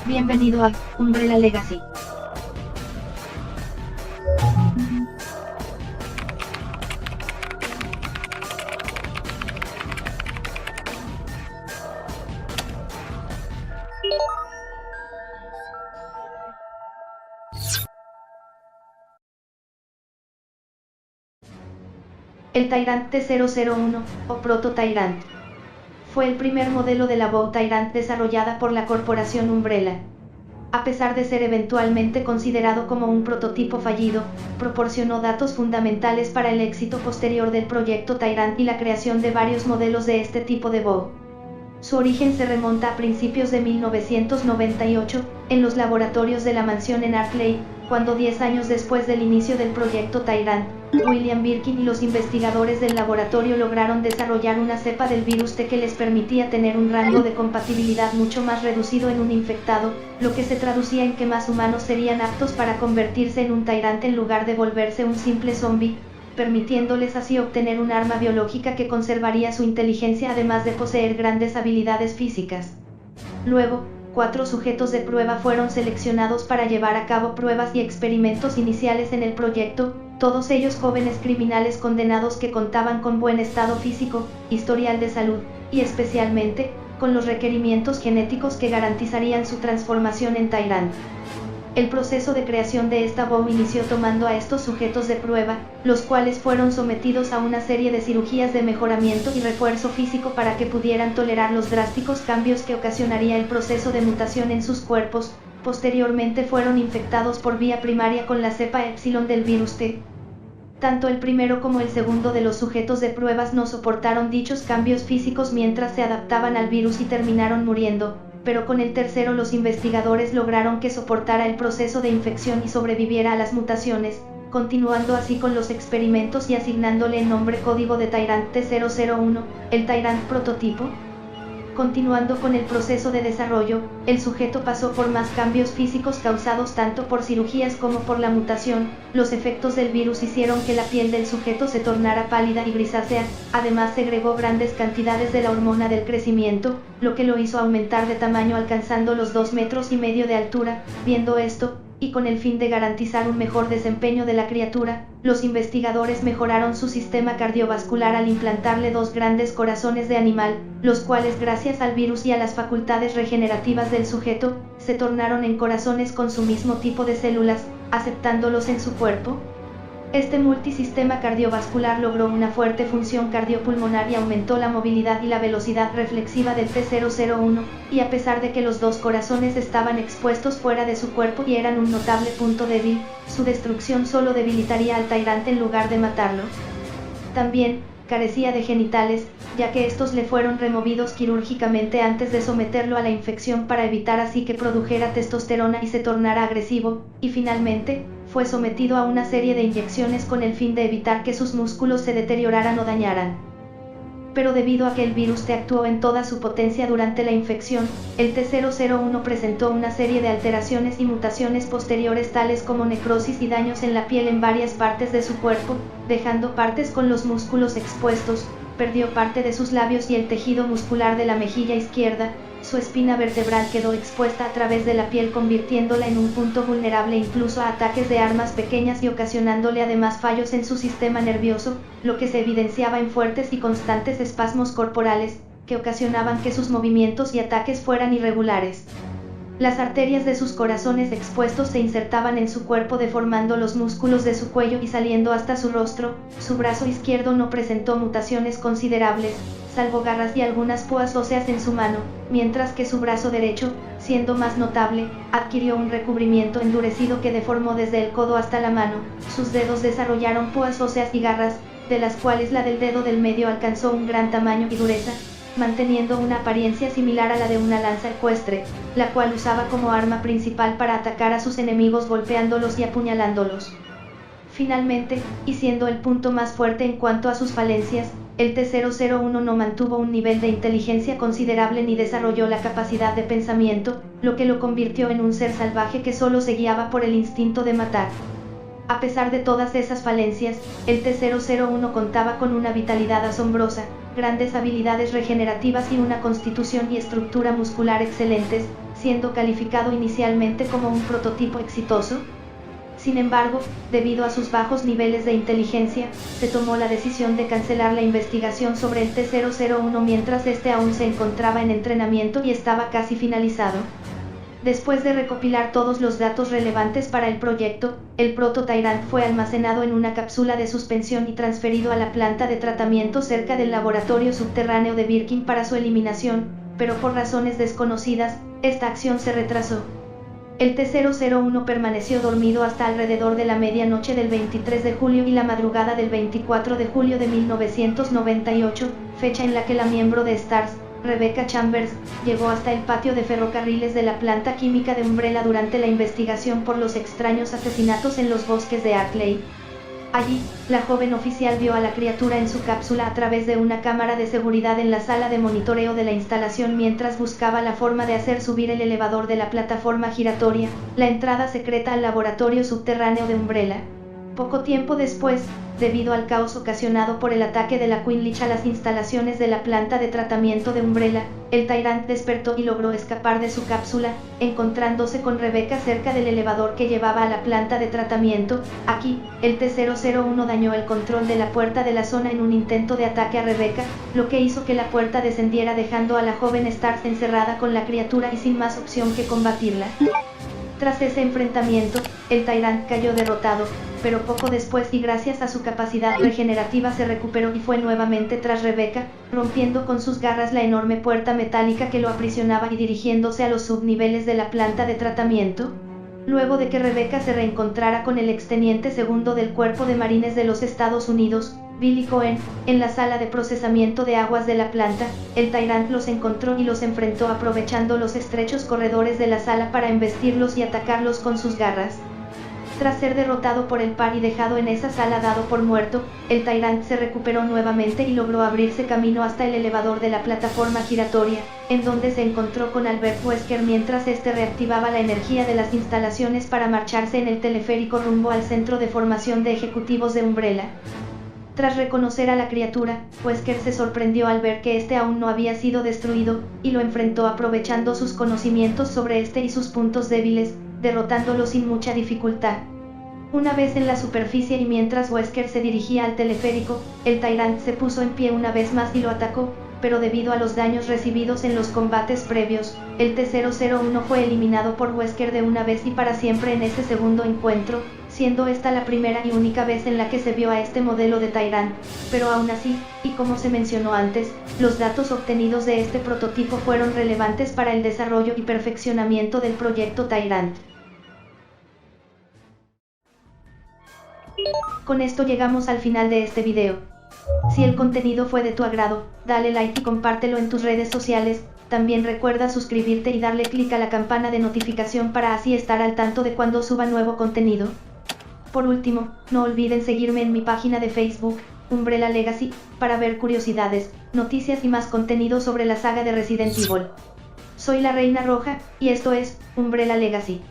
Bienvenido a Umbrella Legacy. El Tyrant T-001, o Proto Tyrant, fue el primer modelo de la Bow Tyrant desarrollada por la corporación Umbrella. A pesar de ser eventualmente considerado como un prototipo fallido, proporcionó datos fundamentales para el éxito posterior del proyecto Tyrant y la creación de varios modelos de este tipo de Bow. Su origen se remonta a principios de 1998, en los laboratorios de la mansión en Arkley, cuando 10 años después del inicio del proyecto Tyrant, William Birkin y los investigadores del laboratorio lograron desarrollar una cepa del virus T que les permitía tener un rango de compatibilidad mucho más reducido en un infectado, lo que se traducía en que más humanos serían aptos para convertirse en un Tyrant en lugar de volverse un simple zombie, permitiéndoles así obtener un arma biológica que conservaría su inteligencia además de poseer grandes habilidades físicas. Luego, 4 sujetos de prueba fueron seleccionados para llevar a cabo pruebas y experimentos iniciales en el proyecto, todos ellos jóvenes criminales condenados que contaban con buen estado físico, historial de salud, y especialmente, con los requerimientos genéticos que garantizarían su transformación en Tyrant. El proceso de creación de esta Bow inició tomando a estos sujetos de prueba, los cuales fueron sometidos a una serie de cirugías de mejoramiento y refuerzo físico para que pudieran tolerar los drásticos cambios que ocasionaría el proceso de mutación en sus cuerpos. Posteriormente fueron infectados por vía primaria con la cepa Epsilon del virus T. Tanto el primero como el segundo de los sujetos de pruebas no soportaron dichos cambios físicos mientras se adaptaban al virus y terminaron muriendo, pero con el tercero los investigadores lograron que soportara el proceso de infección y sobreviviera a las mutaciones, continuando así con los experimentos y asignándole el nombre código de Tyrant T-001, el Tyrant prototipo. Continuando con el proceso de desarrollo, el sujeto pasó por más cambios físicos causados tanto por cirugías como por la mutación. Los efectos del virus hicieron que la piel del sujeto se tornara pálida y grisácea, además segregó grandes cantidades de la hormona del crecimiento, lo que lo hizo aumentar de tamaño alcanzando los 2,5 metros de altura. Viendo esto, y con el fin de garantizar un mejor desempeño de la criatura, los investigadores mejoraron su sistema cardiovascular al implantarle 2 grandes corazones de animal, los cuales gracias al virus y a las facultades regenerativas del sujeto, se tornaron en corazones con su mismo tipo de células, aceptándolos en su cuerpo. Este multisistema cardiovascular logró una fuerte función cardiopulmonar y aumentó la movilidad y la velocidad reflexiva del T-001, y a pesar de que los 2 corazones estaban expuestos fuera de su cuerpo y eran un notable punto débil, su destrucción solo debilitaría al Tyrant en lugar de matarlo. También, carecía de genitales, ya que estos le fueron removidos quirúrgicamente antes de someterlo a la infección para evitar así que produjera testosterona y se tornara agresivo, y finalmente, fue sometido a una serie de inyecciones con el fin de evitar que sus músculos se deterioraran o dañaran. Pero debido a que el virus T actuó en toda su potencia durante la infección, el T-001 presentó una serie de alteraciones y mutaciones posteriores tales como necrosis y daños en la piel en varias partes de su cuerpo, dejando partes con los músculos expuestos, perdió parte de sus labios y el tejido muscular de la mejilla izquierda. Su espina vertebral quedó expuesta a través de la piel convirtiéndola en un punto vulnerable incluso a ataques de armas pequeñas y ocasionándole además fallos en su sistema nervioso, lo que se evidenciaba en fuertes y constantes espasmos corporales, que ocasionaban que sus movimientos y ataques fueran irregulares. Las arterias de sus corazones expuestos se insertaban en su cuerpo deformando los músculos de su cuello y saliendo hasta su rostro. Su brazo izquierdo no presentó mutaciones considerables, salvo garras y algunas púas óseas en su mano, mientras que su brazo derecho, siendo más notable, adquirió un recubrimiento endurecido que deformó desde el codo hasta la mano. Sus dedos desarrollaron púas óseas y garras, de las cuales la del dedo del medio alcanzó un gran tamaño y dureza, manteniendo una apariencia similar a la de una lanza ecuestre, la cual usaba como arma principal para atacar a sus enemigos golpeándolos y apuñalándolos. Finalmente, y siendo el punto más fuerte en cuanto a sus falencias, el T-001 no mantuvo un nivel de inteligencia considerable ni desarrolló la capacidad de pensamiento, lo que lo convirtió en un ser salvaje que solo se guiaba por el instinto de matar. A pesar de todas esas falencias, el T-001 contaba con una vitalidad asombrosa, grandes habilidades regenerativas y una constitución y estructura muscular excelentes, siendo calificado inicialmente como un prototipo exitoso. Sin embargo, debido a sus bajos niveles de inteligencia, se tomó la decisión de cancelar la investigación sobre el T-001 mientras este aún se encontraba en entrenamiento y estaba casi finalizado. Después de recopilar todos los datos relevantes para el proyecto, el proto-Tyrant fue almacenado en una cápsula de suspensión y transferido a la planta de tratamiento cerca del laboratorio subterráneo de Birkin para su eliminación, pero por razones desconocidas, esta acción se retrasó. El T-001 permaneció dormido hasta alrededor de la medianoche del 23 de julio y la madrugada del 24 de julio de 1998, fecha en la que la miembro de STARS, Rebecca Chambers, llegó hasta el patio de ferrocarriles de la planta química de Umbrella durante la investigación por los extraños asesinatos en los bosques de Arklay. Allí, la joven oficial vio a la criatura en su cápsula a través de una cámara de seguridad en la sala de monitoreo de la instalación mientras buscaba la forma de hacer subir el elevador de la plataforma giratoria, la entrada secreta al laboratorio subterráneo de Umbrella. Poco tiempo después, debido al caos ocasionado por el ataque de la Quinlich a las instalaciones de la planta de tratamiento de Umbrella, el Tyrant despertó y logró escapar de su cápsula, encontrándose con Rebecca cerca del elevador que llevaba a la planta de tratamiento. Aquí, el T-001 dañó el control de la puerta de la zona en un intento de ataque a Rebecca, lo que hizo que la puerta descendiera dejando a la joven Stars encerrada con la criatura y sin más opción que combatirla. Tras ese enfrentamiento, el Tyrant cayó derrotado, pero poco después y gracias a su capacidad regenerativa se recuperó y fue nuevamente tras Rebecca, rompiendo con sus garras la enorme puerta metálica que lo aprisionaba y dirigiéndose a los subniveles de la planta de tratamiento. Luego de que Rebecca se reencontrara con el exteniente segundo del Cuerpo de Marines de los Estados Unidos, Billy Cohen, en la sala de procesamiento de aguas de la planta, el Tyrant los encontró y los enfrentó aprovechando los estrechos corredores de la sala para embestirlos y atacarlos con sus garras. Tras ser derrotado por el par y dejado en esa sala dado por muerto, el Tyrant se recuperó nuevamente y logró abrirse camino hasta el elevador de la plataforma giratoria, en donde se encontró con Albert Wesker mientras este reactivaba la energía de las instalaciones para marcharse en el teleférico rumbo al centro de formación de ejecutivos de Umbrella. Tras reconocer a la criatura, Wesker se sorprendió al ver que este aún no había sido destruido, y lo enfrentó aprovechando sus conocimientos sobre este y sus puntos débiles, derrotándolo sin mucha dificultad. Una vez en la superficie y mientras Wesker se dirigía al teleférico, el Tyrant se puso en pie una vez más y lo atacó, pero debido a los daños recibidos en los combates previos, el T-001 fue eliminado por Wesker de una vez y para siempre en ese segundo encuentro, siendo esta la primera y única vez en la que se vio a este modelo de Tyrant, pero aún así, y como se mencionó antes, los datos obtenidos de este prototipo fueron relevantes para el desarrollo y perfeccionamiento del proyecto Tyrant. Con esto llegamos al final de este video. Si el contenido fue de tu agrado, dale like y compártelo en tus redes sociales. También recuerda suscribirte y darle clic a la campana de notificación para así estar al tanto de cuando suba nuevo contenido. Por último, no olviden seguirme en mi página de Facebook, Umbrella Legacy, para ver curiosidades, noticias y más contenido sobre la saga de Resident Evil. Soy la Reina Roja, y esto es Umbrella Legacy.